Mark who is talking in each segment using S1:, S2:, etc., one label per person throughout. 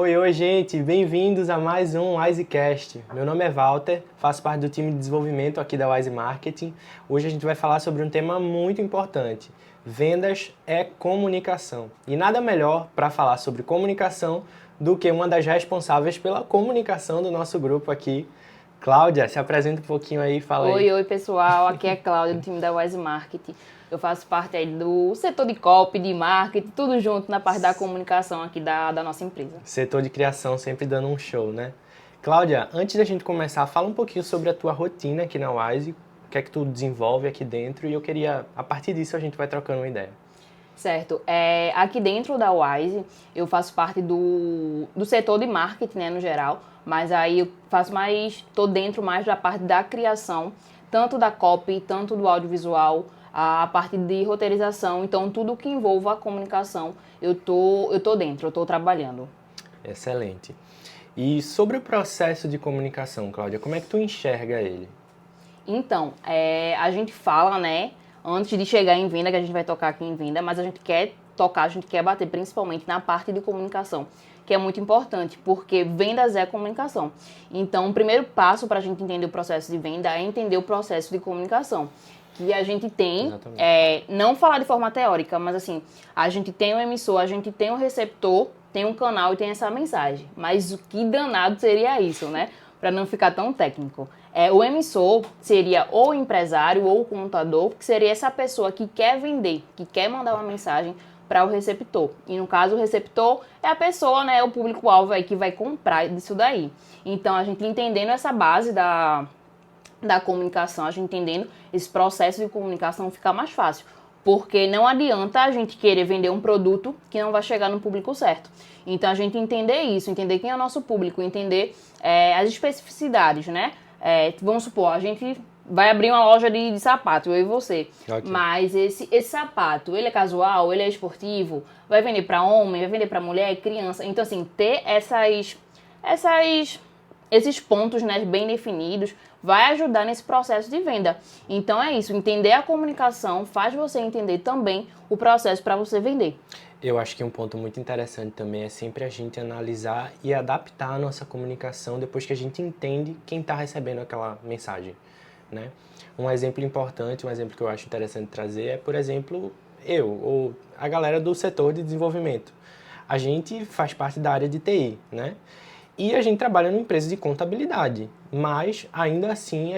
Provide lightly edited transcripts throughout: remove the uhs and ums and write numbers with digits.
S1: Oi, gente, bem-vindos a mais um WiseCast. Meu nome é Walter, faço parte do time de desenvolvimento aqui da Wise Marketing. Hoje a gente vai falar sobre um tema muito importante: vendas é comunicação. E nada melhor para falar sobre comunicação do que uma das responsáveis pela comunicação do nosso grupo aqui. Cláudia, se apresenta um pouquinho aí, fala aí.
S2: Oi, pessoal, aqui é a Cláudia do time da Wise Marketing. Eu faço parte aí do setor de copy, de marketing, tudo junto na parte da comunicação aqui da nossa empresa.
S1: Setor de criação sempre dando um show, né? Cláudia, antes da gente começar, fala um pouquinho sobre a tua rotina aqui na Wise, o que é que tu desenvolve aqui dentro e eu queria, a partir disso, a gente vai trocando uma ideia.
S2: Certo, aqui dentro da Wise eu faço parte do setor de marketing, né, no geral, mas aí eu tô dentro mais da parte da criação, tanto da copy, tanto do audiovisual, a parte de roteirização, então tudo que envolva a comunicação eu tô dentro, eu tô trabalhando.
S1: Excelente. E sobre o processo de comunicação, Cláudia, como é que tu enxerga ele?
S2: Então, a gente fala, né, antes de chegar em venda, que a gente vai tocar aqui em venda, mas a gente quer tocar, a gente quer bater principalmente na parte de comunicação, que é muito importante, porque vendas é comunicação. Então, o primeiro passo para a gente entender o processo de venda é entender o processo de comunicação. Que a gente tem, não falar de forma teórica, mas assim, a gente tem um emissor, a gente tem um receptor, tem um canal e tem essa mensagem. Mas o que danado seria isso, né? Para não ficar tão técnico. O emissor seria ou o empresário ou o contador, que seria essa pessoa que quer vender, que quer mandar uma mensagem para o receptor. E no caso, o receptor é a pessoa, né, o público-alvo aí que vai comprar disso daí. Então, a gente entendendo essa base da comunicação, a gente entendendo esse processo de comunicação fica mais fácil. Porque não adianta a gente querer vender um produto que não vai chegar no público certo. Então, a gente entender isso, entender quem é o nosso público, entender as especificidades, né? Vamos supor, a gente vai abrir uma loja de sapato, eu e você. Okay. Mas esse sapato, ele é casual, ele é esportivo, vai vender para homem, vai vender para mulher, criança. Então, assim, ter esses pontos, né, bem definidos vai ajudar nesse processo de venda. Então é isso, entender a comunicação faz você entender também o processo para você vender.
S1: Eu acho que um ponto muito interessante também é sempre a gente analisar e adaptar a nossa comunicação depois que a gente entende quem está recebendo aquela mensagem, né? Um exemplo importante, um exemplo que eu acho interessante trazer é, por exemplo, eu ou a galera do setor de desenvolvimento. A gente faz parte da área de TI, né? E a gente trabalha numa empresa de contabilidade, mas ainda assim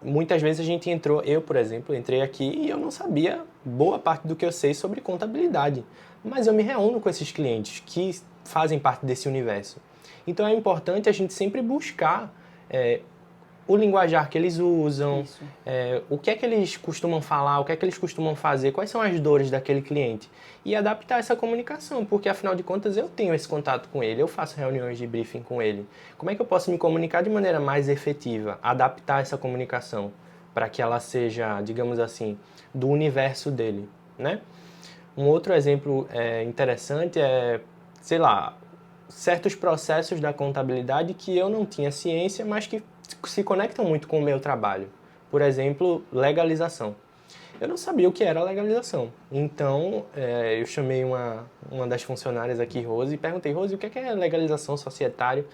S1: muitas vezes a gente eu, por exemplo, entrei aqui e eu não sabia boa parte do que eu sei sobre contabilidade, mas eu me reúno com esses clientes que fazem parte desse universo. Então é importante a gente sempre buscar o linguajar que eles usam, o que é que eles costumam falar, o que é que eles costumam fazer, quais são as dores daquele cliente e adaptar essa comunicação, porque afinal de contas eu tenho esse contato com ele, eu faço reuniões de briefing com ele. Como é que eu posso me comunicar de maneira mais efetiva, adaptar essa comunicação para que ela seja, digamos assim, do universo dele, né? Um outro exemplo interessante é, sei lá, certos processos da contabilidade que eu não tinha ciência, mas que se conectam muito com o meu trabalho. Por exemplo, legalização. Eu não sabia o que era legalização. Então, eu chamei uma das funcionárias aqui, Rose, e perguntei, Rose, o que é legalização societária?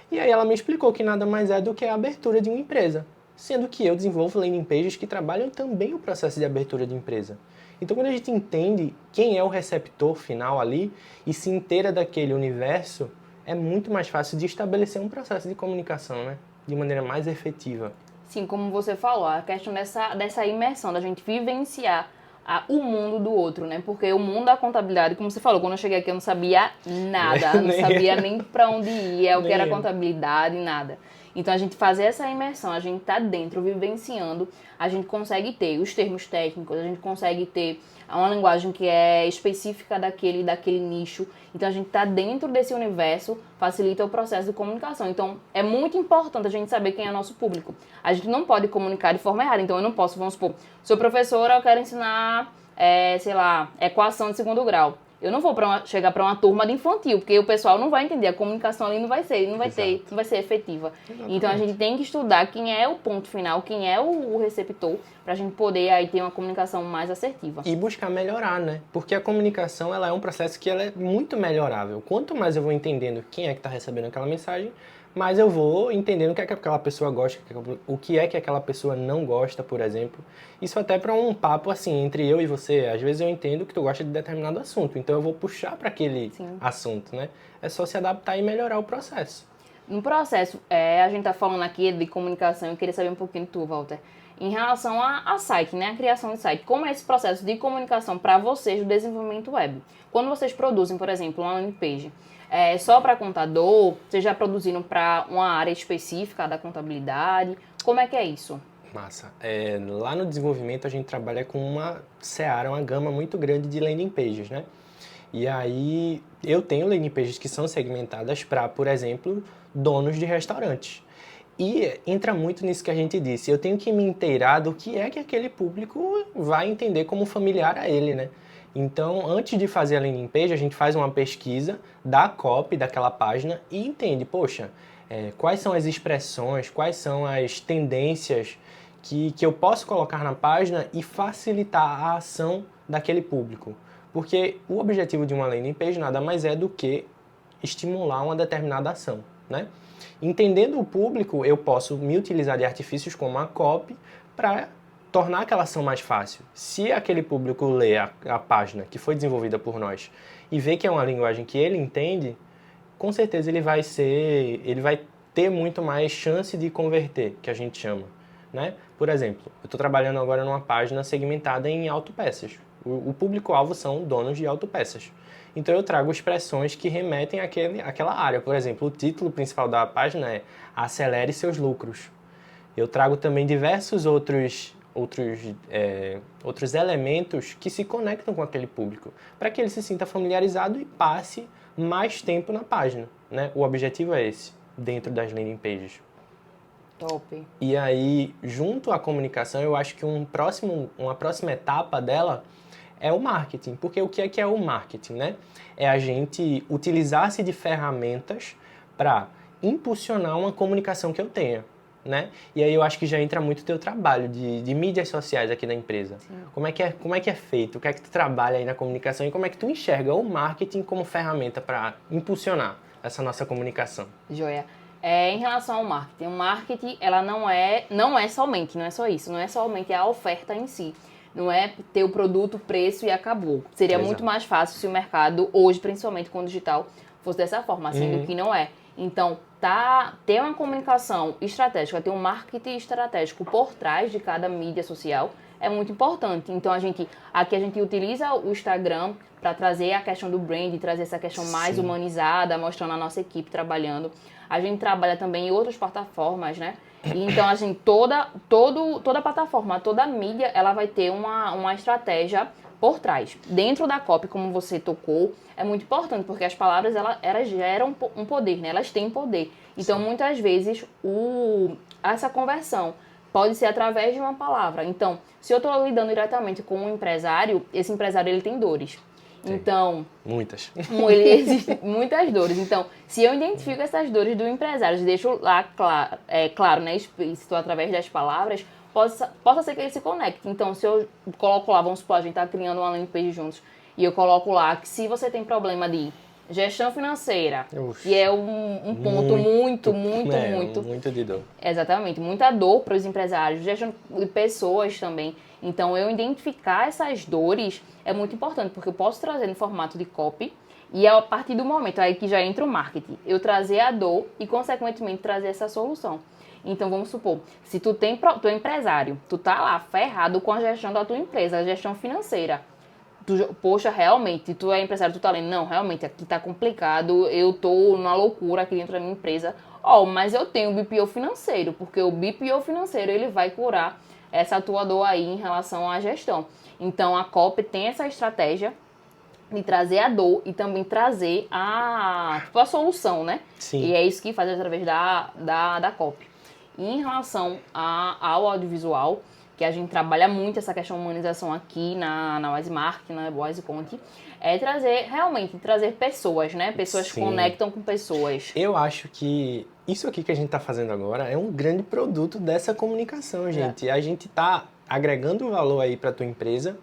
S1: E aí ela me explicou que nada mais é do que a abertura de uma empresa, sendo que eu desenvolvo landing pages que trabalham também o processo de abertura de empresa. Então, quando a gente entende quem é o receptor final ali e se inteira daquele universo, é muito mais fácil de estabelecer um processo de comunicação, né? De maneira mais efetiva.
S2: Sim, como você falou, a questão dessa imersão, da gente vivenciar o mundo do outro, né? Porque o mundo da contabilidade, como você falou, quando eu cheguei aqui eu não sabia nada, não sabia nem para onde ia, o que era contabilidade, nada. Então a gente fazer essa imersão, a gente tá dentro, vivenciando, a gente consegue ter os termos técnicos, a gente consegue ter uma linguagem que é específica daquele nicho. Então a gente tá dentro desse universo, facilita o processo de comunicação. Então é muito importante a gente saber quem é nosso público. A gente não pode comunicar de forma errada. Então eu não posso, vamos supor, sou professora, eu quero ensinar, sei lá, equação de segundo grau. Eu não vou chegar para uma turma de infantil, porque o pessoal não vai entender, a comunicação ali não vai ser efetiva.
S1: Exatamente.
S2: Então a gente tem que estudar quem é o ponto final, quem é o receptor, para a gente poder aí ter uma comunicação mais assertiva.
S1: E buscar melhorar, né? Porque a comunicação, ela é um processo que ela é muito melhorável. Quanto mais eu vou entendendo quem é que está recebendo aquela mensagem, mais eu vou entendendo o que é que aquela pessoa gosta, o que é que aquela pessoa não gosta, por exemplo. Isso até para um papo assim, entre eu e você. Às vezes eu entendo que tu gosta de determinado assunto, então eu vou puxar para aquele assunto, né? É só se adaptar e melhorar o processo.
S2: No processo, a gente tá falando aqui de comunicação, eu queria saber um pouquinho de tu, Walter. Em relação a site, né, a criação de site, como é esse processo de comunicação para vocês do desenvolvimento web? Quando vocês produzem, por exemplo, uma landing page, só para contador, vocês já produziram para uma área específica da contabilidade? Como é que é isso?
S1: Massa. Lá no desenvolvimento a gente trabalha com uma gama muito grande de landing pages, né? E aí eu tenho landing pages que são segmentadas para, por exemplo, donos de restaurantes. E entra muito nisso que a gente disse. Eu tenho que me inteirar do que é que aquele público vai entender como familiar a ele, né? Então, antes de fazer a landing page, a gente faz uma pesquisa da copy daquela página e entende, poxa, quais são as expressões, quais são as tendências que eu posso colocar na página e facilitar a ação daquele público. Porque o objetivo de uma landing page nada mais é do que estimular uma determinada ação, né? Entendendo o público, eu posso me utilizar de artifícios como a copy para tornar aquela ação mais fácil. Se aquele público lê a página que foi desenvolvida por nós e vê que é uma linguagem que ele entende, com certeza ele vai ter muito mais chance de converter, que a gente chama, né? Por exemplo, eu estou trabalhando agora numa página segmentada em autopeças. O público-alvo são donos de autopeças. Então eu trago expressões que remetem àquela área. Por exemplo, o título principal da página é Acelere seus lucros. Eu trago também diversos outros elementos que se conectam com aquele público, para que ele se sinta familiarizado e passe mais tempo na página, né? O objetivo é esse, dentro das landing pages.
S2: Top.
S1: E aí, junto à comunicação, eu acho que uma próxima etapa dela é o marketing. Porque o que é o marketing, né? É a gente utilizar-se de ferramentas para impulsionar uma comunicação que eu tenha, né? E aí eu acho que já entra muito o teu trabalho de mídias sociais aqui da empresa. Sim. Como é que é feito? O que é que tu trabalha aí na comunicação e como é que tu enxerga o marketing como ferramenta para impulsionar essa nossa comunicação?
S2: Joia. Em relação ao marketing, o marketing, ela não é só isso, não é somente a oferta em si. Não é ter o produto, preço e acabou. Seria
S1: Exato.
S2: muito mais fácil se o mercado, hoje, principalmente com o digital, fosse dessa forma, sendo que não é. Então, ter uma comunicação estratégica, ter um marketing estratégico por trás de cada mídia social é muito importante. Então, aqui a gente utiliza o Instagram para trazer a questão do brand, trazer essa questão mais humanizada, mostrando a nossa equipe trabalhando. A gente trabalha também em outras plataformas, né? E então, toda plataforma, toda mídia, ela vai ter uma estratégia por trás. Dentro da copy, como você tocou, é muito importante, porque as palavras, elas geram um poder, né? Elas têm poder. Então, muitas vezes, essa conversão pode ser através de uma palavra. Então, se eu estou lidando diretamente com um empresário, esse empresário, ele tem dores.
S1: Sim.
S2: Então,
S1: muitas.
S2: Existem muitas dores. Então, se eu identifico essas dores do empresário, deixo lá claro, né, explícito através das palavras, possa ser que ele se conecte. Então, se eu coloco lá, vamos supor, a gente está criando uma landing page juntos, e eu coloco lá que se você tem problema de gestão financeira, que é um ponto muito
S1: de dor.
S2: Exatamente, muita dor para os empresários, gestão de pessoas também. Então, eu identificar essas dores é muito importante, porque eu posso trazer no formato de copy e a partir do momento aí que já entra o marketing, eu trazer a dor e, consequentemente, trazer essa solução. Então, vamos supor, se tu é empresário, tu tá lá ferrado com a gestão da tua empresa, a gestão financeira. Poxa, realmente, tu é empresário, tu tá lendo, não, realmente, aqui tá complicado, eu tô numa loucura aqui dentro da minha empresa. Mas eu tenho o BPO financeiro, porque o BPO financeiro, ele vai curar essa tua dor aí em relação à gestão. Então, a copy tem essa estratégia de trazer a dor e também trazer a solução, né?
S1: Sim.
S2: E é isso que faz através da copy. E em relação ao audiovisual, que a gente trabalha muito essa questão de humanização aqui na Wise Marketing, na Wise Content, é realmente trazer pessoas, né? Pessoas que conectam com pessoas.
S1: Eu acho que isso aqui que a gente está fazendo agora é um grande produto dessa comunicação, gente. A gente está agregando valor aí para tua empresa,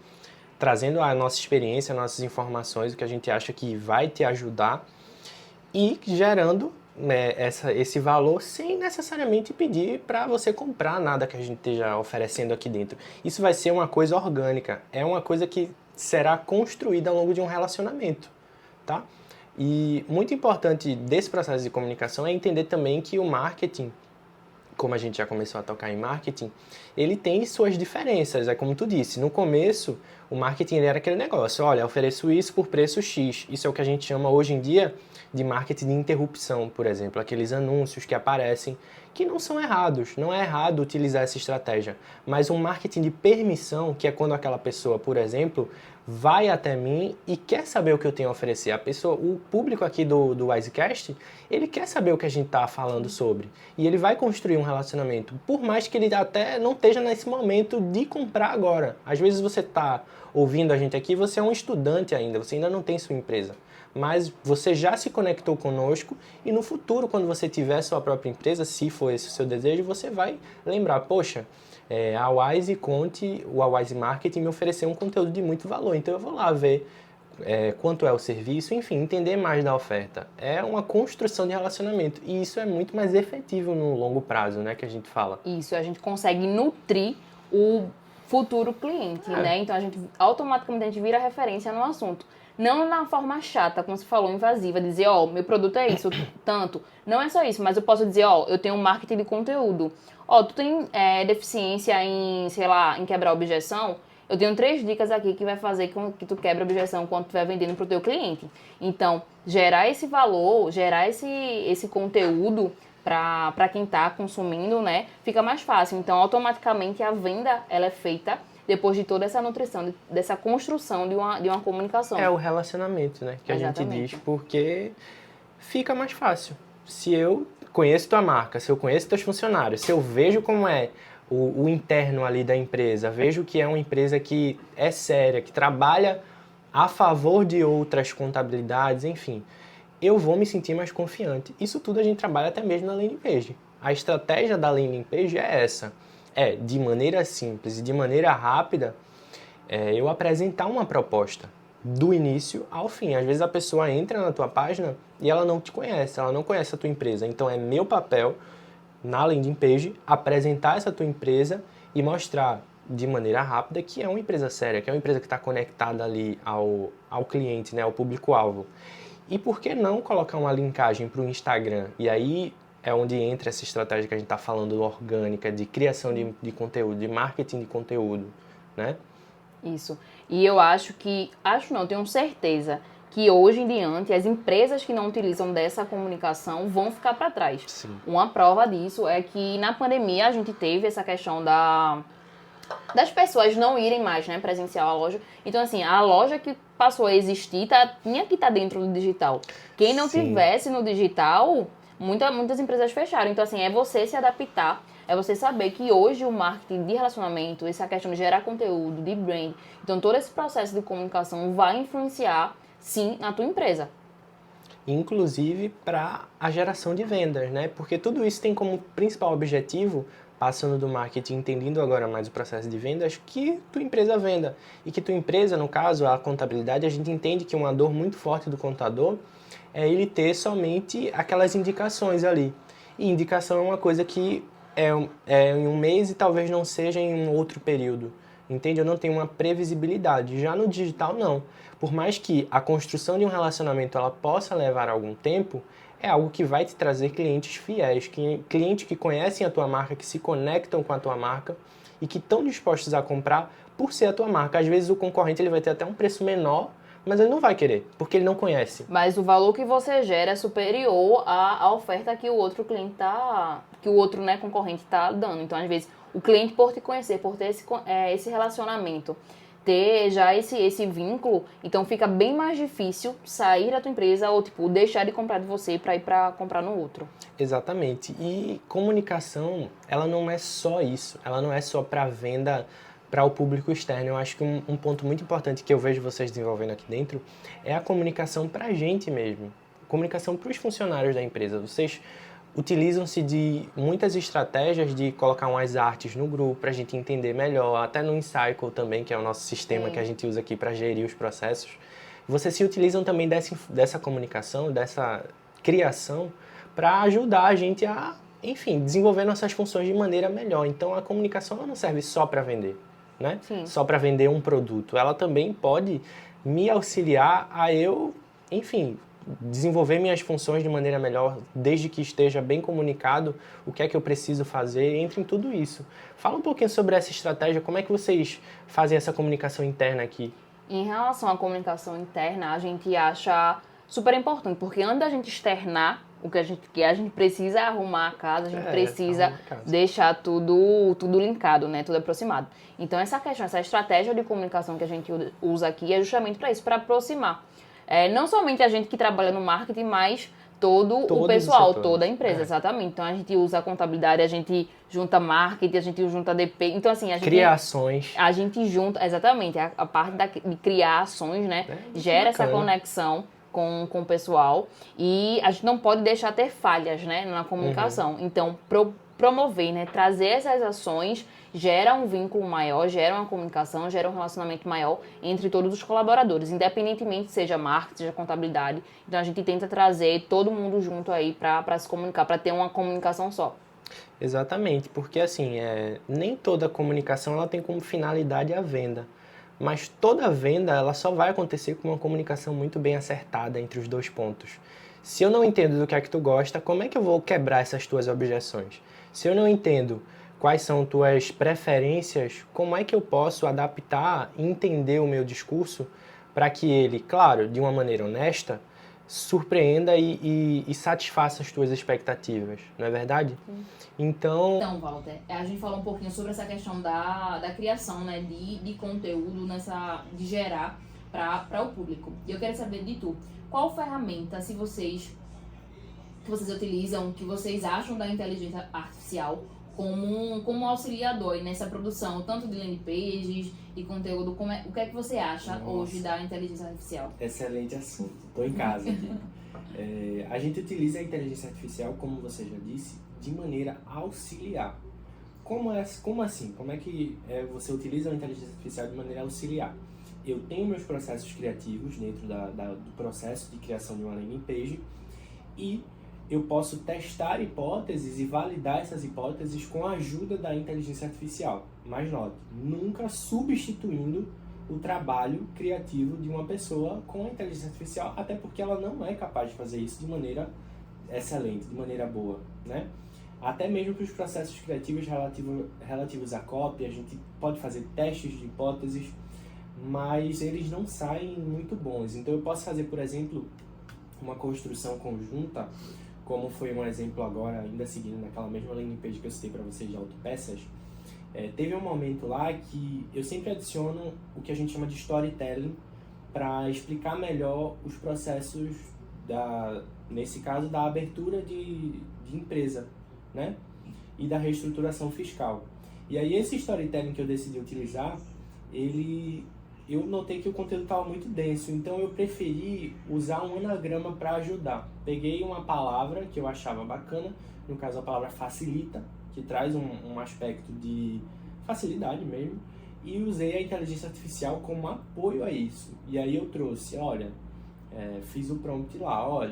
S1: trazendo a nossa experiência, nossas informações, o que a gente acha que vai te ajudar e gerando, né, esse valor sem necessariamente pedir para você comprar nada que a gente esteja oferecendo aqui dentro. Isso vai ser uma coisa orgânica, é uma coisa que será construída ao longo de um relacionamento, tá? E muito importante desse processo de comunicação é entender também que o marketing, como a gente já começou a tocar em marketing, ele tem suas diferenças. É como tu disse, no começo, o marketing ele era aquele negócio, olha, eu ofereço isso por preço X. Isso é o que a gente chama hoje em dia de marketing de interrupção, por exemplo, aqueles anúncios que aparecem, que não são errados, não é errado utilizar essa estratégia, mas um marketing de permissão, que é quando aquela pessoa, por exemplo, vai até mim e quer saber o que eu tenho a oferecer. A pessoa, o público aqui do Wisecast, ele quer saber o que a gente está falando sobre. E ele vai construir um relacionamento, por mais que ele até não esteja nesse momento de comprar agora. Às vezes você está ouvindo a gente aqui, você é um estudante ainda, você ainda não tem sua empresa. Mas você já se conectou conosco e no futuro, quando você tiver sua própria empresa, se for esse o seu desejo, você vai lembrar, poxa, a Wise Conte, o Wise Marketing me ofereceu um conteúdo de muito valor, então eu vou lá ver quanto é o serviço, enfim, entender mais da oferta. É uma construção de relacionamento e isso é muito mais efetivo no longo prazo, né, que a gente fala.
S2: Isso, a gente consegue nutrir o futuro cliente, né? Então a gente automaticamente vira referência no assunto. Não na forma chata, como você falou, invasiva, dizer, ó, meu produto é isso, tanto. Não é só isso, mas eu posso dizer, ó, eu tenho um marketing de conteúdo. Ó, tu tem deficiência em, sei lá, em quebrar objeção? Eu tenho 3 dicas aqui que vai fazer com que tu quebre a objeção quando tu estiver vendendo para o teu cliente. Então, gerar esse valor, gerar esse conteúdo para quem está consumindo, né, fica mais fácil. Então, automaticamente a venda ela é feita depois de toda essa nutrição, dessa construção de uma comunicação.
S1: É o relacionamento, né, que a gente diz, porque fica mais fácil. Se eu conheço tua marca, se eu conheço teus funcionários, se eu vejo como é o interno ali da empresa, vejo que é uma empresa que é séria, que trabalha a favor de outras contabilidades, enfim, eu vou me sentir mais confiante. Isso tudo a gente trabalha até mesmo na landing page. A estratégia da landing page é essa. É, de maneira simples e de maneira rápida, eu apresentar uma proposta do início ao fim. Às vezes a pessoa entra na tua página e ela não te conhece, ela não conhece a tua empresa. Então é meu papel, na landing page, apresentar essa tua empresa e mostrar de maneira rápida que é uma empresa séria, que é uma empresa que está conectada ali ao cliente, né, ao público-alvo. E por que não colocar uma linkagem para o Instagram? E aí é onde entra essa estratégia que a gente está falando orgânica, de criação de conteúdo, de marketing de conteúdo, né?
S2: Isso. E eu tenho certeza que hoje em diante as empresas que não utilizam dessa comunicação vão ficar para trás.
S1: Sim.
S2: Uma prova disso é que na pandemia a gente teve essa questão das pessoas não irem mais, né, presencial à loja. Então, assim, a loja que passou a existir tinha que estar dentro do digital. Quem não tivesse no digital, muitas empresas fecharam. Então, assim, é você se adaptar, é você saber que hoje o marketing de relacionamento, essa questão de gerar conteúdo, de brand, então todo esse processo de comunicação vai influenciar, sim, na tua empresa.
S1: Inclusive para a geração de vendas, né? Porque tudo isso tem como principal objetivo, passando do marketing, entendendo agora mais o processo de vendas, que tua empresa venda. E que tua empresa, no caso, a contabilidade, a gente entende que uma dor muito forte do contador é ele ter somente aquelas indicações ali. E indicação é uma coisa que é em um mês e talvez não seja em um outro período. Entende? Eu não tenho uma previsibilidade. Já no digital, não. Por mais que a construção de um relacionamento ela possa levar algum tempo, é algo que vai te trazer clientes fiéis, clientes que conhecem a tua marca, que se conectam com a tua marca e que estão dispostos a comprar por ser a tua marca. Às vezes o concorrente ele vai ter até um preço menor, mas ele não vai querer, porque ele não conhece.
S2: Mas o valor que você gera é superior à oferta que o outro cliente que o outro, né, concorrente está dando. Então, às vezes, o cliente, por te conhecer, por ter esse relacionamento, ter já esse vínculo, então fica bem mais difícil sair da tua empresa ou, tipo, deixar de comprar de você para ir para comprar no outro.
S1: Exatamente. E comunicação, ela não é só isso. Ela não é só para venda para o público externo. Eu acho que um ponto muito importante que eu vejo vocês desenvolvendo aqui dentro é a comunicação para a gente mesmo, comunicação para os funcionários da empresa. Vocês utilizam-se de muitas estratégias de colocar umas artes no grupo para a gente entender melhor, até no Incycle também, que é o nosso sistema que a gente usa aqui para gerir os processos. Vocês se utilizam também dessa comunicação, dessa criação, para ajudar a gente a, enfim, desenvolver nossas funções de maneira melhor. Então, a comunicação ela não serve só para vender, né?
S2: Sim.
S1: Só para vender um produto. Ela também pode me auxiliar a eu, enfim, desenvolver minhas funções de maneira melhor, desde que esteja bem comunicado o que é que eu preciso fazer, entre em tudo isso. Fala um pouquinho sobre essa estratégia, como é que vocês fazem essa comunicação interna aqui?
S2: Em relação à comunicação interna, a gente acha super importante, porque antes da gente externar o que a gente quer, a gente precisa arrumar a casa, a gente precisa deixar tudo linkado, né? Tudo aproximado. Então, essa questão, essa estratégia de comunicação que a gente usa aqui é justamente para isso, para aproximar. Não somente a gente que trabalha no marketing, mas todo o pessoal, toda a empresa, exatamente. Então, a gente usa a contabilidade, a gente junta marketing, a gente junta DP. Então, assim, a gente...
S1: Cria ações.
S2: A gente junta, exatamente, a parte de criar ações, né? Gera essa conexão com o pessoal. E a gente não pode deixar ter falhas, né? Na comunicação. Então, promover, né? Trazer essas ações gera um vínculo maior, gera uma comunicação, gera um relacionamento maior entre todos os colaboradores, independentemente seja marketing, seja contabilidade. Então a gente tenta trazer todo mundo junto aí para se comunicar, para ter uma comunicação só.
S1: Exatamente, porque assim, nem toda comunicação ela tem como finalidade a venda, mas toda venda ela só vai acontecer com uma comunicação muito bem acertada entre os dois pontos. Se eu não entendo do que é que tu gosta, como é que eu vou quebrar essas tuas objeções? Se eu não entendo quais são tuas preferências, como é que eu posso adaptar e entender o meu discurso para que ele, claro, de uma maneira honesta, surpreenda e satisfaça as tuas expectativas, não é verdade? Então,
S2: Walter, a gente falou um pouquinho sobre essa questão da criação, né, de conteúdo, de gerar para o público. E eu quero saber de tu, qual ferramenta que vocês utilizam, que vocês acham da inteligência artificial como auxiliador nessa produção, tanto de landing pages e conteúdo, o que é que você acha hoje da inteligência artificial?
S3: Excelente assunto, estou em casa aqui. A gente utiliza a inteligência artificial, como você já disse, de maneira auxiliar. Como assim? Como é que você utiliza a inteligência artificial de maneira auxiliar? Eu tenho meus processos criativos dentro do processo de criação de uma landing page e eu posso testar hipóteses e validar essas hipóteses com a ajuda da inteligência artificial. Mas note, nunca substituindo o trabalho criativo de uma pessoa com a inteligência artificial, até porque ela não é capaz de fazer isso de maneira excelente, de maneira boa, né? Até mesmo para os processos criativos relativos à copy, a gente pode fazer testes de hipóteses, mas eles não saem muito bons. Então eu posso fazer, por exemplo, uma construção conjunta, como foi um exemplo agora, ainda seguindo naquela mesma landing page que eu citei para vocês de autopeças. Teve um momento lá que eu sempre adiciono o que a gente chama de storytelling para explicar melhor os processos, nesse caso, da abertura de empresa, né? E da reestruturação fiscal. E aí esse storytelling que eu decidi utilizar, eu notei que o conteúdo estava muito denso, então eu preferi usar um anagrama para ajudar. Peguei uma palavra que eu achava bacana, no caso a palavra facilita, que traz um aspecto de facilidade mesmo, e usei a inteligência artificial como apoio a isso. E aí eu trouxe, fiz o prompt lá,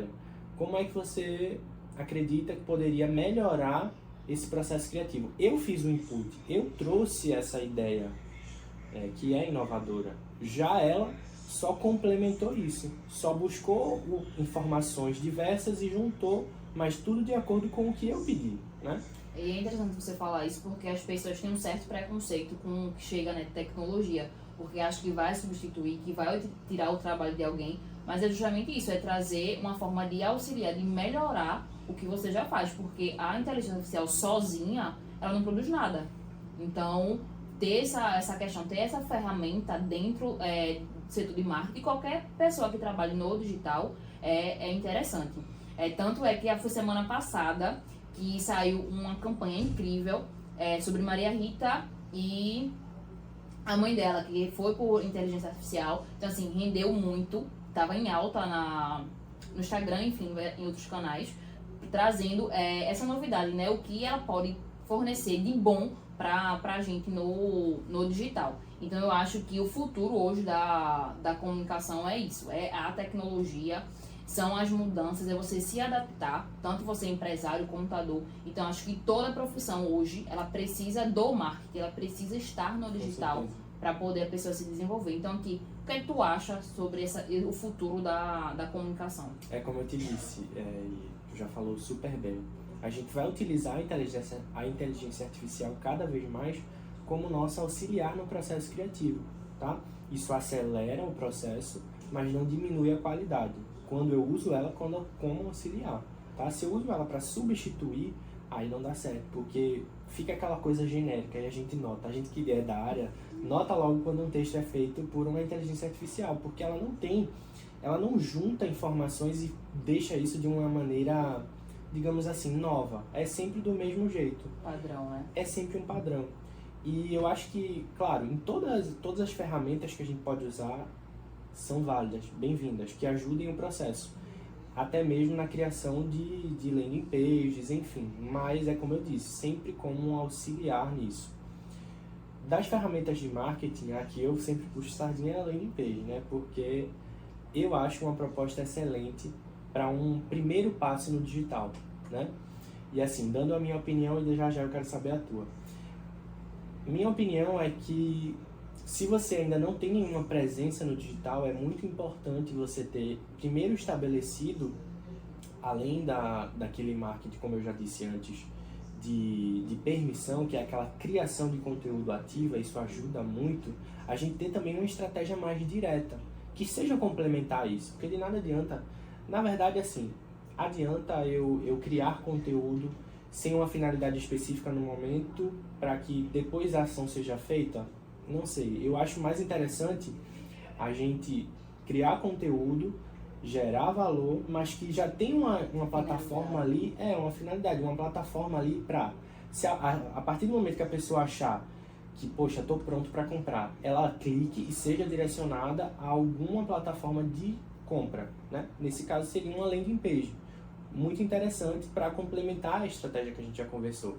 S3: como é que você acredita que poderia melhorar esse processo criativo? Eu fiz o input, eu trouxe essa ideia que é inovadora. Já ela só complementou isso, só buscou informações diversas e juntou, mas tudo de acordo com o que eu pedi, né?
S2: E é interessante você falar isso porque as pessoas têm um certo preconceito com o que chega na tecnologia, porque acham que vai substituir, que vai tirar o trabalho de alguém, mas é justamente isso, é trazer uma forma de auxiliar, de melhorar o que você já faz, porque a inteligência artificial sozinha, ela não produz nada. Então, ter essa questão, ter essa ferramenta dentro do setor de marketing, qualquer pessoa que trabalhe no digital é interessante. Tanto é que foi semana passada que saiu uma campanha incrível sobre Maria Rita e A mãe dela, que foi por inteligência artificial, então assim, rendeu muito, estava em alta no Instagram, enfim, em outros canais, trazendo essa novidade, né? O que ela pode fornecer de bom para a gente no digital. Então eu acho que o futuro hoje da comunicação é isso, é a tecnologia, são as mudanças, é você se adaptar, tanto você empresário, contador. Então acho que toda profissão hoje, ela precisa do marketing, ela precisa estar no digital para poder a pessoa se desenvolver. Então aqui, o que é que tu acha sobre o futuro da comunicação?
S3: É como eu te disse, e tu já falou super bem. A gente vai utilizar a inteligência artificial cada vez mais como nosso auxiliar no processo criativo, tá? Isso acelera o processo, mas não diminui a qualidade. Quando eu uso ela como auxiliar, tá? Se eu uso ela para substituir, aí não dá certo, porque fica aquela coisa genérica e a gente nota. A gente que é da área nota logo quando um texto é feito por uma inteligência artificial, porque ela não junta informações e deixa isso de uma maneira, digamos assim, nova. É sempre do mesmo jeito.
S2: Padrão, né?
S3: É sempre um padrão. E eu acho que, claro, em todas as ferramentas que a gente pode usar são válidas, bem-vindas, que ajudem o processo. Até mesmo na criação de landing pages, enfim. Mas é como eu disse, sempre como um auxiliar nisso. Das ferramentas de marketing, aqui eu sempre puxo sardinha a landing page, né? Porque eu acho uma proposta excelente para um primeiro passo no digital, né? E assim, dando a minha opinião, e já eu quero saber a tua. Minha opinião é que se você ainda não tem nenhuma presença no digital, é muito importante você ter primeiro estabelecido, além daquele marketing, como eu já disse antes, de permissão, que é aquela criação de conteúdo ativa, isso ajuda muito, a gente ter também uma estratégia mais direta, que seja complementar a isso, porque de nada adianta, na verdade assim, adianta eu criar conteúdo sem uma finalidade específica no momento, para que depois a ação seja feita. Não sei, eu acho mais interessante a gente criar conteúdo, gerar valor, mas que já tem uma plataforma ali, uma finalidade, uma plataforma ali para, a partir do momento que a pessoa achar que, poxa, estou pronto para comprar, ela clique e seja direcionada a alguma plataforma de compra, né? Nesse caso seria uma landing page, muito interessante para complementar a estratégia que a gente já conversou.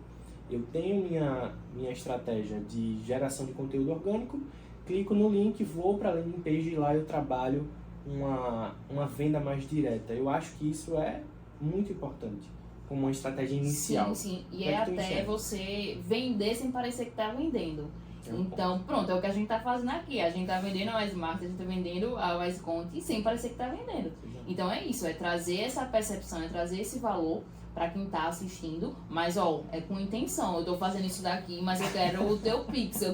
S3: Eu tenho minha estratégia de geração de conteúdo orgânico, clico no link, vou para a landing page e lá eu trabalho uma venda mais direta. Eu acho que isso é muito importante, como uma estratégia inicial.
S2: Sim, sim. E é até você vender sem parecer que está vendendo. Então, pronto, é o que a gente está fazendo aqui. A gente está vendendo a Smart, a gente está vendendo a Wiseconte sem parecer que está vendendo. Então é isso, é trazer essa percepção, é trazer esse valor para quem tá assistindo, mas ó, é com intenção. Eu tô fazendo isso daqui, mas eu quero o teu Pix, eu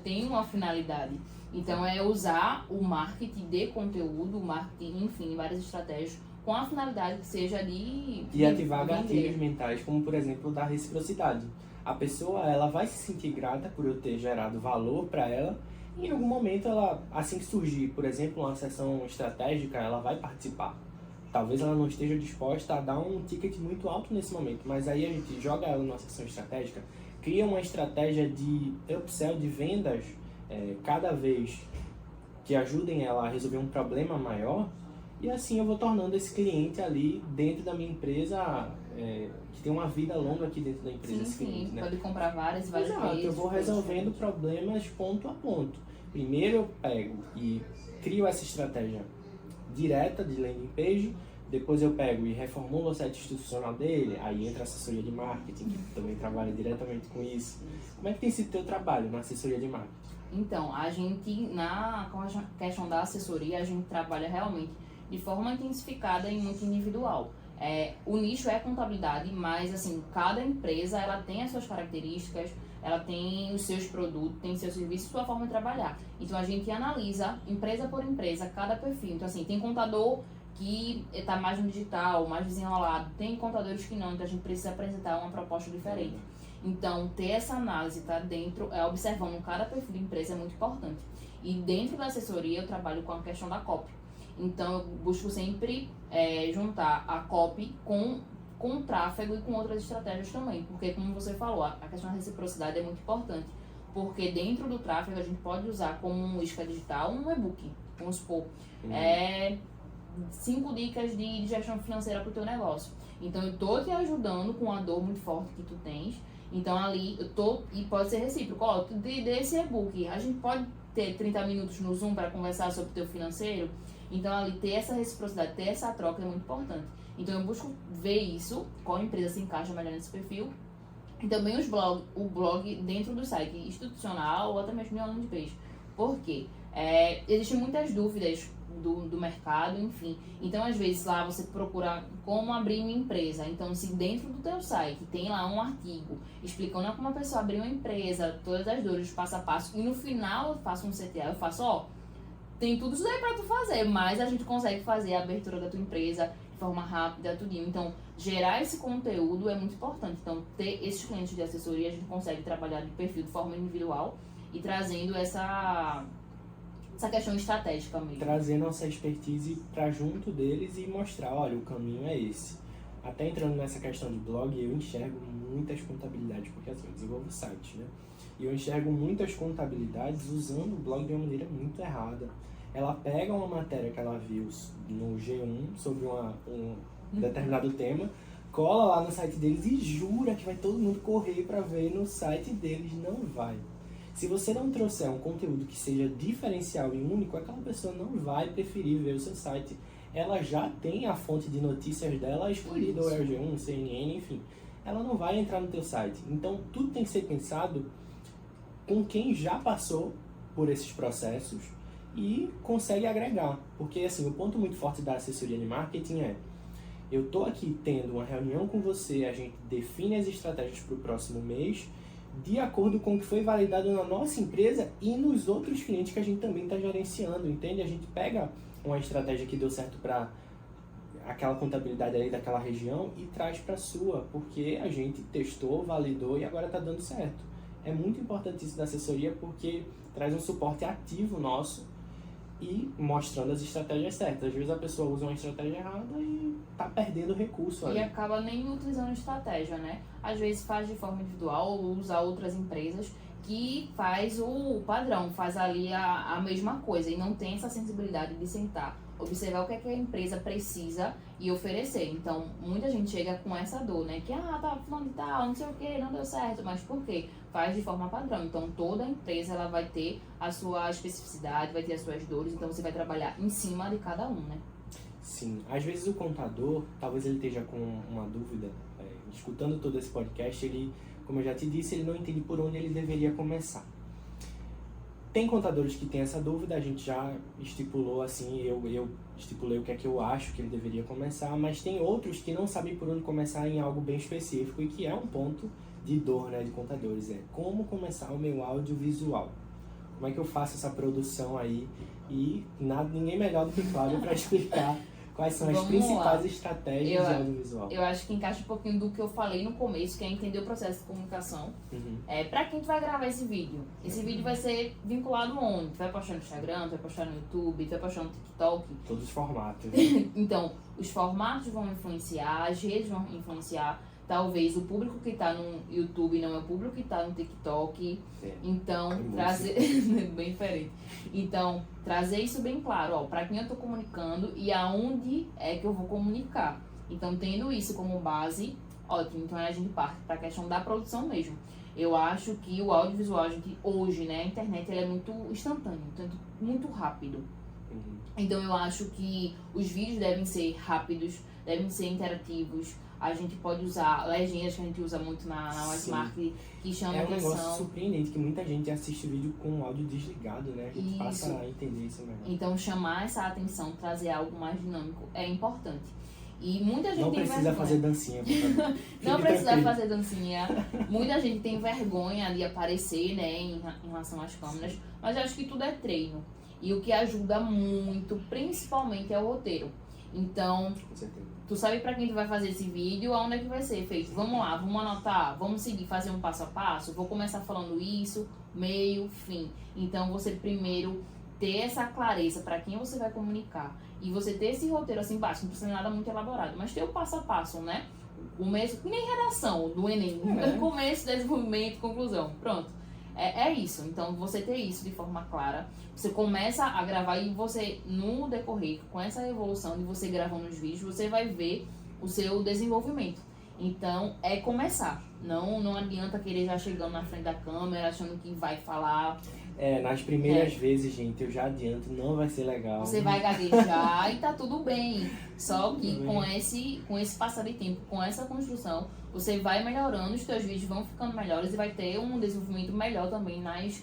S2: tenho uma finalidade. Então é usar o marketing de conteúdo, o marketing, enfim, várias estratégias, com a finalidade que seja de
S3: ativar gatilhos mentais, como por exemplo da reciprocidade. A pessoa, ela vai se sentir grata por eu ter gerado valor para ela, e em algum momento ela, assim que surgir, por exemplo, uma sessão estratégica, ela vai participar. Talvez ela não esteja disposta a dar um ticket muito alto nesse momento, mas aí a gente joga ela numa sessão estratégica, cria uma estratégia de upsell, de vendas, cada vez que ajudem ela a resolver um problema maior, e assim eu vou tornando esse cliente ali dentro da minha empresa, que tem uma vida longa aqui dentro da empresa.
S2: Sim,
S3: cliente, né?
S2: Pode comprar várias
S3: Exato,
S2: vezes.
S3: eu vou resolvendo problemas ponto a ponto. Primeiro eu pego e crio essa estratégia direta de landing page, depois eu pego e reformulo o site institucional dele, aí entra a assessoria de marketing, que também trabalha diretamente com isso. Como é que tem sido o teu trabalho na assessoria de marketing?
S2: Então, a gente, com a questão da assessoria, a gente trabalha realmente de forma intensificada e muito individual. O nicho é contabilidade, mas assim, cada empresa ela tem as suas características, ela tem os seus produtos, tem seus serviços, sua forma de trabalhar. Então a gente analisa empresa por empresa, cada perfil. Então assim, tem contador que está mais no digital, mais desenrolado, tem contadores que não, então a gente precisa apresentar uma proposta diferente. Então ter essa análise, tá dentro, observando cada perfil de empresa é muito importante. E dentro da assessoria eu trabalho com a questão da copy. Então eu busco sempre juntar a copy com o tráfego e com outras estratégias também, porque como você falou, a questão da reciprocidade é muito importante. porque dentro do tráfego a gente pode usar como um isca digital um e-book, vamos supor, 5 dicas de gestão financeira para o teu negócio. Então eu tô te ajudando com a dor muito forte que tu tens. Então ali eu tô, e pode ser recíproco, ó, tu dê esse e-book, a gente pode ter 30 minutos no Zoom para conversar sobre o teu financeiro. Então ali ter essa reciprocidade, ter essa troca é muito importante. Então eu busco ver isso, qual empresa se encaixa melhor nesse perfil. E também o blog dentro do site institucional ou até mesmo de landing page. Por quê? Existem muitas dúvidas do mercado, enfim. Então, às vezes, lá você procura como abrir uma empresa. Então, se dentro do teu site tem lá um artigo explicando como a pessoa abrir uma empresa, todas as dores, passo a passo, e no final eu faço um CTA, eu faço, tem tudo isso aí pra tu fazer, mas a gente consegue fazer a abertura da tua empresa de forma rápida, tudinho. Então, gerar esse conteúdo é muito importante. Então, ter esses clientes de assessoria, a gente consegue trabalhar de perfil de forma individual e trazendo essa questão estratégica mesmo.
S3: Trazer nossa expertise para junto deles e mostrar, olha, o caminho é esse. Até entrando nessa questão de blog, eu enxergo muitas contabilidades, porque assim, eu desenvolvo site, né? E eu enxergo muitas contabilidades usando o blog de uma maneira muito errada. Ela pega uma matéria que ela viu no G1 sobre um determinado tema, cola lá no site deles e jura que vai todo mundo correr para ver no site deles. Não vai. Se você não trouxer um conteúdo que seja diferencial e único, aquela pessoa não vai preferir ver o seu site. Ela já tem a fonte de notícias dela escolhida, ou é o G1, CNN, enfim. Ela não vai entrar no teu site. Então, tudo tem que ser pensado com quem já passou por esses processos e consegue agregar. Porque, assim, o ponto muito forte da assessoria de marketing é: eu tô aqui tendo uma reunião com você, a gente define as estratégias para o próximo mês, de acordo com o que foi validado na nossa empresa e nos outros clientes que a gente também está gerenciando, entende? A gente pega uma estratégia que deu certo para aquela contabilidade ali daquela região e traz para a sua, porque a gente testou, validou e agora está dando certo. É muito importante isso da assessoria, porque traz um suporte ativo nosso e mostrando as estratégias certas. Às vezes a pessoa usa uma estratégia errada e tá perdendo recurso ali.
S2: E acaba nem utilizando estratégia, né? Às vezes faz de forma individual ou usa outras empresas que faz o padrão, faz ali a mesma coisa e não tem essa sensibilidade de sentar, observar o que é que a empresa precisa e oferecer. Então, muita gente chega com essa dor, né? Que, tá falando de tal, não sei o que, não deu certo. Mas por quê? Faz de forma padrão. Então, toda empresa, ela vai ter a sua especificidade, vai ter as suas dores. Então, você vai trabalhar em cima de cada um, né?
S3: Sim. Às vezes o contador, talvez ele esteja com uma dúvida, escutando todo esse podcast, ele, como eu já te disse, ele não entende por onde ele deveria começar. Tem contadores que têm essa dúvida, a gente já estipulou assim, eu estipulei o que é que eu acho que ele deveria começar, mas tem outros que não sabem por onde começar em algo bem específico e que é um ponto de dor, né, de contadores, é como começar o meu audiovisual. Como é que eu faço essa produção aí? E ninguém melhor do que Flávio para explicar quais são as principais estratégias de audiovisual.
S2: Eu acho que encaixa um pouquinho do que eu falei no começo, que é entender o processo de comunicação. Pra quem tu vai gravar esse vídeo? Esse vídeo vai ser vinculado onde? Tu vai postar no Instagram, tu vai postar no YouTube, tu vai postar no TikTok.
S3: Todos os formatos.
S2: Então, os formatos vão influenciar, as redes vão influenciar. Talvez o público que tá no YouTube não é o público que tá no TikTok. Então, trazer... bem diferente. Então, trazer isso bem claro, para quem eu tô comunicando e aonde é que eu vou comunicar. Então, tendo isso como base, ótimo. Então, a gente parte para a questão da produção mesmo. Eu acho que o audiovisual, a gente, hoje, né, a internet ela é muito instantâneo, muito rápido. Então, eu acho que os vídeos devem ser rápidos, devem ser interativos. A gente pode usar legendas que a gente usa muito na Westmark, que chama atenção.
S3: É um negócio surpreendente, que muita gente assiste vídeo com o áudio desligado, né? A gente passa a entender isso melhor.
S2: Então, chamar essa atenção, trazer algo mais dinâmico é importante. E muita gente
S3: não
S2: tem
S3: precisa
S2: vergonha.
S3: Fazer dancinha.
S2: Não precisa fazer dancinha. Muita gente tem vergonha de aparecer, né, em relação às câmeras. Mas eu acho que tudo é treino. E o que ajuda muito, principalmente, é o roteiro. Então, tu sabe pra quem tu vai fazer esse vídeo, aonde é que vai ser feito. Vamos lá, vamos anotar, vamos seguir, fazer um passo a passo. Vou começar falando isso, meio, fim. Então, você primeiro ter essa clareza pra quem você vai comunicar. E você ter esse roteiro assim baixo, não precisa de nada muito elaborado. Mas ter o passo a passo, né? O começo, nem redação do Enem. Começo, desenvolvimento, conclusão. Pronto. É isso. Então, você ter isso de forma clara, você começa a gravar e você, no decorrer, com essa evolução de você gravando os vídeos, você vai ver o seu desenvolvimento. Então, é começar. Não adianta querer já chegando na frente da câmera, achando que vai falar.
S3: Nas primeiras vezes, gente, eu já adianto, não vai ser legal.
S2: Você vai gaguejar e tá tudo bem. Só que
S3: Tudo bem.
S2: com esse passar de tempo, com essa construção, você vai melhorando, os seus vídeos vão ficando melhores e vai ter um desenvolvimento melhor também nas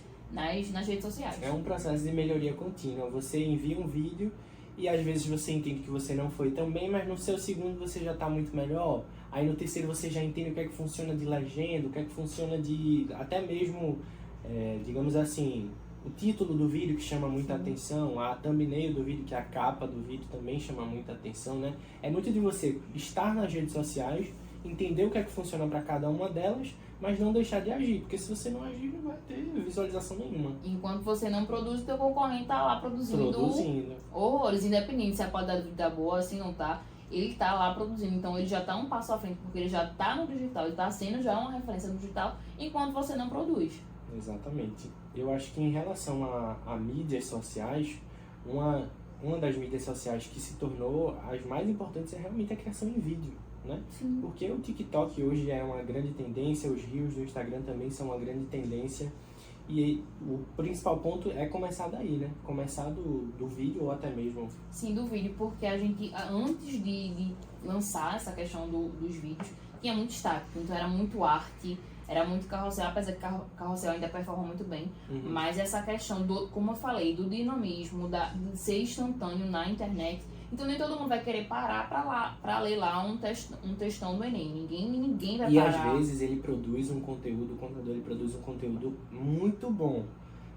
S2: redes sociais.
S3: É um processo de melhoria contínua. Você envia um vídeo e às vezes você entende que você não foi tão bem, mas no seu segundo você já está muito melhor. Aí no terceiro você já entende o que é que funciona de legenda, o que é que funciona de até mesmo, digamos assim, o título do vídeo que chama muita atenção, a thumbnail do vídeo, que é a capa do vídeo, também chama muita atenção, né? É muito de você estar nas redes sociais, entender o que é que funciona para cada uma delas, mas não deixar de agir, porque se você não agir, não vai ter visualização nenhuma.
S2: Enquanto você não produz, o teu concorrente tá lá produzindo horrores, independente se a qualidade tá boa, se não tá, ele tá lá produzindo, então ele já tá um passo à frente, porque ele já tá no digital, ele tá sendo já uma referência no digital, enquanto você não produz.
S3: Exatamente. Eu acho que em relação a mídias sociais, uma das mídias sociais que se tornou as mais importantes é realmente a criação em vídeo, né?
S2: Sim.
S3: Porque o TikTok hoje é uma grande tendência, os Reels do Instagram também são uma grande tendência, e o principal ponto é começar daí, né? Começar do vídeo ou até mesmo...
S2: Sim, do vídeo, porque a gente, antes de lançar essa questão dos vídeos, tinha muito estático, então era muito arte, era muito carrossel, apesar que carrossel ainda performa muito bem, mas essa questão, como eu falei, do dinamismo, de ser instantâneo na internet, então nem todo mundo vai querer parar pra ler lá um textão do Enem, ninguém vai
S3: E
S2: parar.
S3: às vezes ele produz um conteúdo, o contador ele produz um conteúdo muito bom,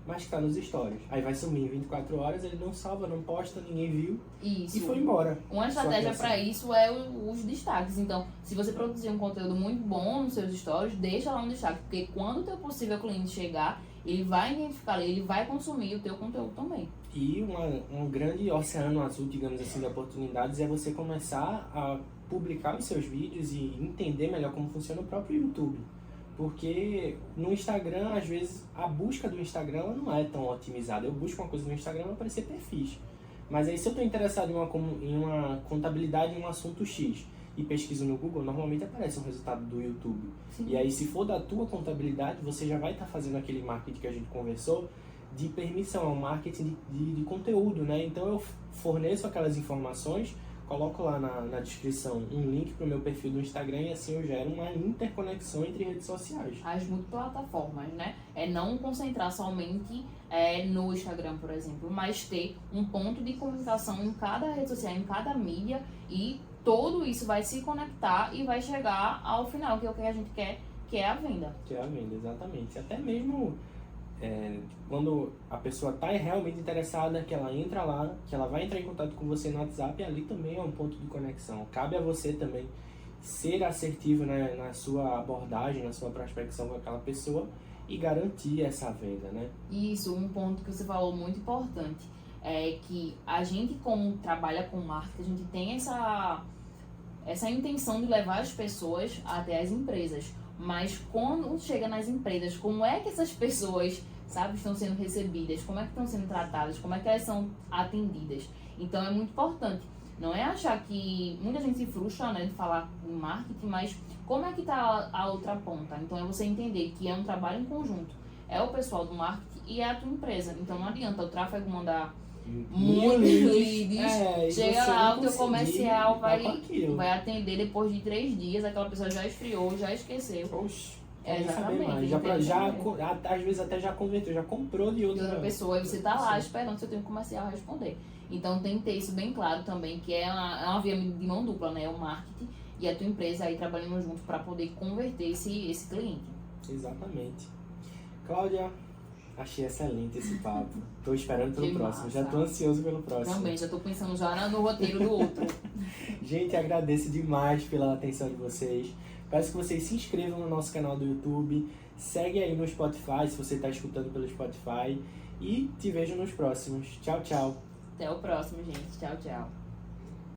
S3: mas que tá nos stories. Aí vai sumir em 24 horas, ele não salva, não posta, ninguém viu
S2: Isso.
S3: e foi embora.
S2: Uma estratégia para isso é os destaques. Então, se você produzir um conteúdo muito bom nos seus stories, deixa lá um destaque, porque quando o teu possível cliente chegar, ele vai identificar, ele vai consumir o teu conteúdo também.
S3: E um grande oceano azul, digamos assim, de oportunidades é você começar a publicar os seus vídeos e entender melhor como funciona o próprio YouTube. Porque no Instagram, às vezes, a busca do Instagram ela não é tão otimizada. Eu busco uma coisa no Instagram, vai aparecer perfis. Mas aí, se eu estou interessado em uma contabilidade em um assunto X e pesquiso no Google, normalmente aparece um resultado do YouTube.
S2: Sim.
S3: E aí, se for da tua contabilidade, você já vai estar fazendo aquele marketing que a gente conversou de permissão, é um marketing de conteúdo, né? Então, eu forneço aquelas informações, coloco lá na descrição um link para o meu perfil do Instagram e assim eu gero uma interconexão entre redes sociais.
S2: As multiplataformas, né? É não concentrar somente no Instagram, por exemplo, mas ter um ponto de comunicação em cada rede social, em cada mídia, e tudo isso vai se conectar e vai chegar ao final, que é o que a gente quer, que é a venda.
S3: Que é a venda, exatamente. Até mesmo quando a pessoa está realmente interessada, que ela entra lá, que ela vai entrar em contato com você no WhatsApp, ali também é um ponto de conexão. Cabe a você também ser assertivo, né, na sua abordagem, na sua prospecção com aquela pessoa e garantir essa venda, né?
S2: Isso, um ponto que você falou muito importante é que a gente, como trabalha com marketing, a gente tem essa intenção de levar as pessoas até as empresas. Mas quando chega nas empresas, como é que essas pessoas, sabe, estão sendo recebidas? Como é que estão sendo tratadas? Como é que elas são atendidas? Então é muito importante. Não é achar que... Muita gente se frustra, né, de falar em marketing, mas como é que está a outra ponta? Então é você entender que é um trabalho em conjunto. É o pessoal do marketing e é a tua empresa. Então não adianta o tráfego mandar muitos leads, chega lá, o teu comercial vai atender depois de 3 dias, aquela pessoa já esfriou, já esqueceu.
S3: Oxe,
S2: exatamente.
S3: Às vezes até já converteu, já comprou de outra
S2: pessoa, e você tá lá esperando seu tempo comercial responder. Então tem que ter isso bem claro também, que é uma via de mão dupla, né? O marketing e a tua empresa aí trabalhando junto para poder converter esse cliente.
S3: Exatamente. Cláudia, achei excelente esse papo. Tô esperando pelo próximo. Já tô ansioso pelo próximo.
S2: Também, já tô pensando já no roteiro do outro.
S3: Gente, agradeço demais pela atenção de vocês. Peço que vocês se inscrevam no nosso canal do YouTube. Segue aí no Spotify, se você está escutando pelo Spotify. E te vejo nos próximos. Tchau, tchau.
S2: Até o próximo, gente. Tchau, tchau.